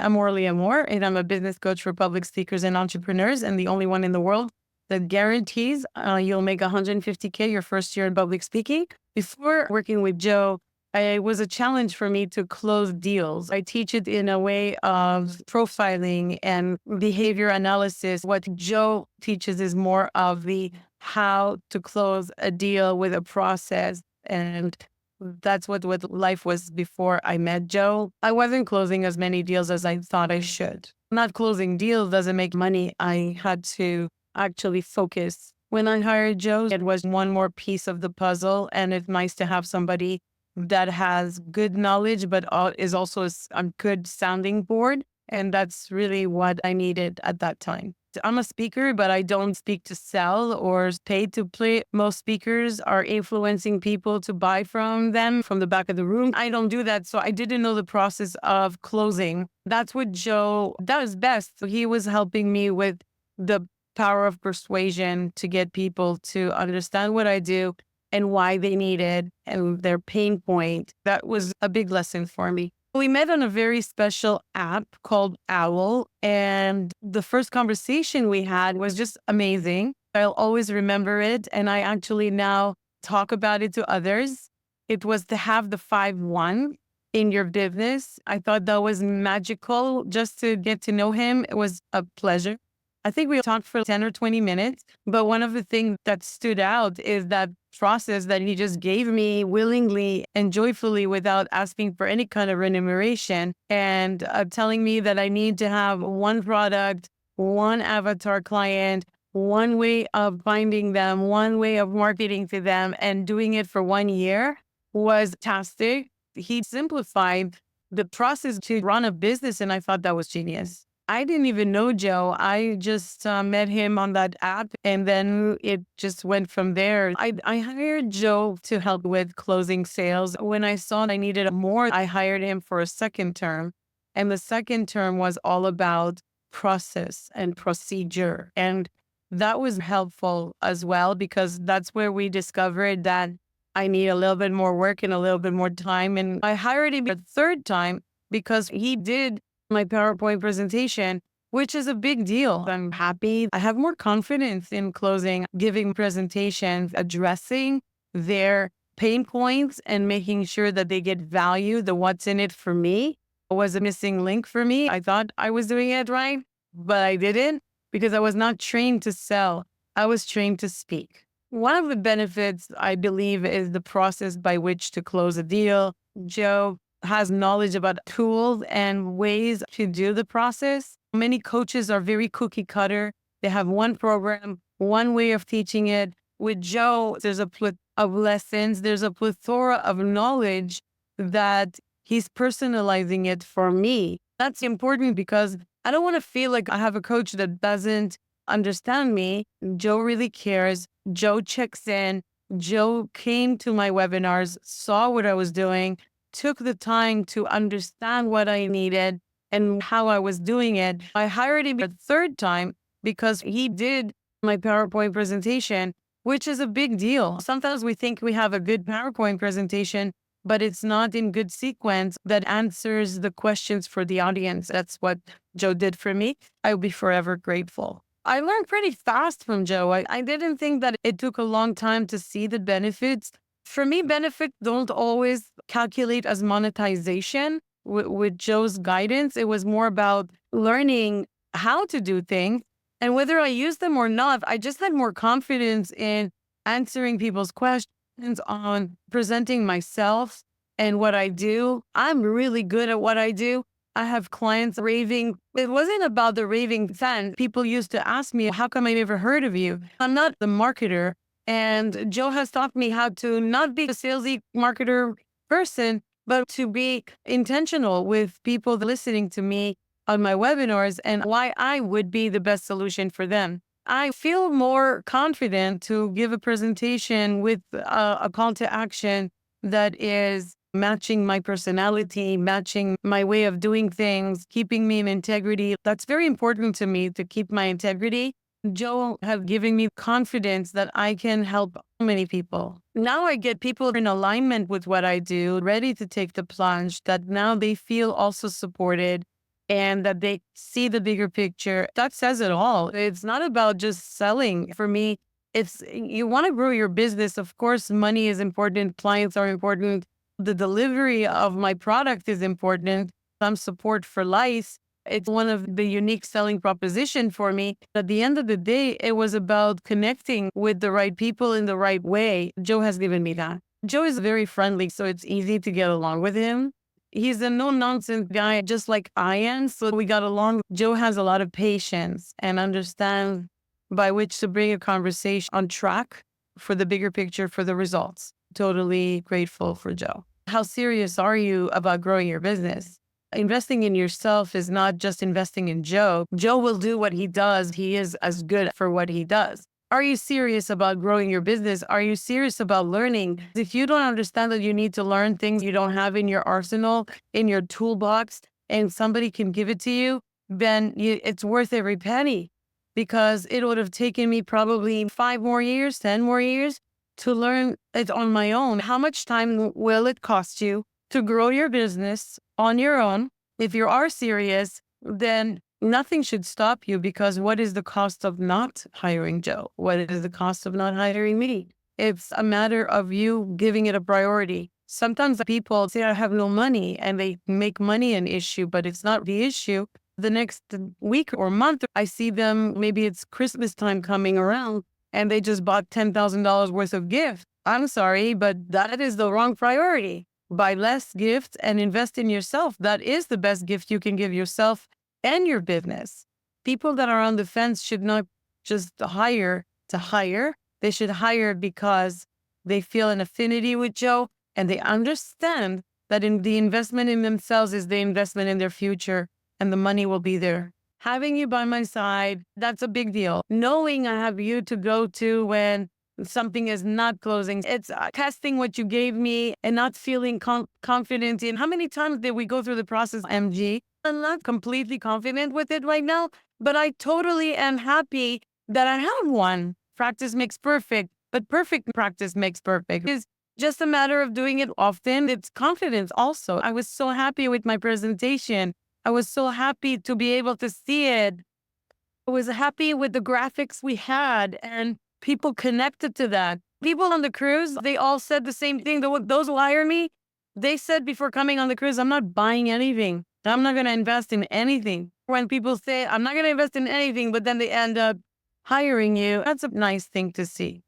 I'm Orly Amor, and I'm a business coach for public speakers and entrepreneurs, and the only one in the world that guarantees you'll make 150K your first year in public speaking. Before working with Joe, it was a challenge for me to close deals. I teach it in a way of profiling and behavior analysis. What Joe teaches is more of the how to close a deal with a process, and that's what life was before I met Joe. I wasn't closing as many deals as I thought I should. Not closing deals doesn't make money. I had to actually focus. When I hired Joe, it was one more piece of the puzzle, and it's nice to have somebody that has good knowledge, but is also a good sounding board. And that's really what I needed at that time. I'm a speaker, but I don't speak to sell or pay to play. Most speakers are influencing people to buy from them from the back of the room. I don't do that. So I didn't know the process of closing. That's what Joe does best. So he was helping me with the power of persuasion to get people to understand what I do and why they need it and their pain point. That was a big lesson for me. We met on a very special app called Owl, and the first conversation we had was just amazing. I'll always remember it, and I actually now talk about it to others. It was to have the 5-1 in your business. I thought that was magical just to get to know him. It was a pleasure. I think we talked for 10 or 20 minutes, but one of the things that stood out is that process that he just gave me willingly and joyfully without asking for any kind of remuneration, and telling me that I need to have one product, one avatar client, one way of finding them, one way of marketing to them, and doing it for 1 year was fantastic. He simplified the process to run a business, and I thought that was genius. I didn't even know Joe. I just met him on that app, and then it just went from there. I hired Joe to help with closing sales. When I saw I needed more, I hired him for a second term. And the second term was all about process and procedure. And that was helpful as well, because that's where we discovered that I need a little bit more work and a little bit more time. And I hired him a third time because he did my PowerPoint presentation, which is a big deal. I'm happy. I have more confidence in closing, giving presentations, addressing their pain points and making sure that they get value. The what's in it for me was a missing link for me. I thought I was doing it right, but I didn't, because I was not trained to sell. I was trained to speak. One of the benefits, I believe, is the process by which to close a deal. Joe has knowledge about tools and ways to do the process. Many coaches are very cookie cutter. They have one program, one way of teaching it. With Joe, there's a plethora of lessons. There's a plethora of knowledge that he's personalizing it for me. That's important because I don't want to feel like I have a coach that doesn't understand me. Joe really cares. Joe checks in. Joe came to my webinars, saw what I was doing, took the time to understand what I needed and how I was doing it. I hired him a third time because he did my PowerPoint presentation, which is a big deal. Sometimes we think we have a good PowerPoint presentation, but it's not in good sequence that answers the questions for the audience. That's what Joe did for me. I'll be forever grateful. I learned pretty fast from Joe. I didn't think that it took a long time to see the benefits. For me, benefits don't always calculate as monetization. With Joe's guidance, it was more about learning how to do things, and whether I use them or not, I just had more confidence in answering people's questions, on presenting myself and what I do. I'm really good at what I do. I have clients raving. It wasn't about the raving fan. People used to ask me, how come I never heard of you? I'm not the marketer. And Joe has taught me how to not be a salesy marketer person, but to be intentional with people listening to me on my webinars and why I would be the best solution for them. I feel more confident to give a presentation with a call to action that is matching my personality, matching my way of doing things, keeping me in integrity. That's very important to me, to keep my integrity. Joe have given me confidence that I can help many people. Now I get people in alignment with what I do, ready to take the plunge, that now they feel also supported and that they see the bigger picture. That says it all. It's not about just selling. For me, it's you want to grow your business. Of course, money is important, clients are important, the delivery of my product is important. I'm support for life. It's one of the unique selling proposition for me. At the end of the day, it was about connecting with the right people in the right way. Joe has given me that. Joe is very friendly, so it's easy to get along with him. He's a no nonsense guy, just like I am. So we got along. Joe has a lot of patience and understands by which to bring a conversation on track for the bigger picture, for the results. Totally grateful for Joe. How serious are you about growing your business? Investing in yourself is not just investing in Joe. Joe will do what he does. He is as good for what he does. Are you serious about growing your business? Are you serious about learning? If you don't understand that you need to learn things you don't have in your arsenal, in your toolbox, and somebody can give it to you, then it's worth every penny, because it would have taken me probably 5 more years, 10 more years to learn it on my own. How much time will it cost you to grow your business on your own? If you are serious, then nothing should stop you, because what is the cost of not hiring Joe? What is the cost of not hiring me? It's a matter of you giving it a priority. Sometimes people say, I have no money, and they make money an issue, but it's not the issue. The next week or month, I see them, maybe it's Christmas time coming around, and they just bought $10,000 worth of gifts. I'm sorry, but that is the wrong priority. Buy less gifts and invest in yourself. That is the best gift you can give yourself and your business. People that are on the fence should not just hire to hire. They should hire because they feel an affinity with Joe, and they understand that the investment in themselves is the investment in their future, and the money will be there. Having you by my side, that's a big deal. Knowing I have you to go to when something is not closing. It's testing what you gave me and not feeling confident in. How many times did we go through the process, MG? I'm not completely confident with it right now, but I totally am happy that I have one. Practice makes perfect, but perfect practice makes perfect. It's just a matter of doing it often. It's confidence also. I was so happy with my presentation. I was so happy to be able to see it. I was happy with the graphics we had, and people connected to that. People on the cruise, they all said the same thing. Those who hire me, they said before coming on the cruise, I'm not buying anything. I'm not going to invest in anything. When people say, I'm not going to invest in anything, but then they end up hiring you, that's a nice thing to see.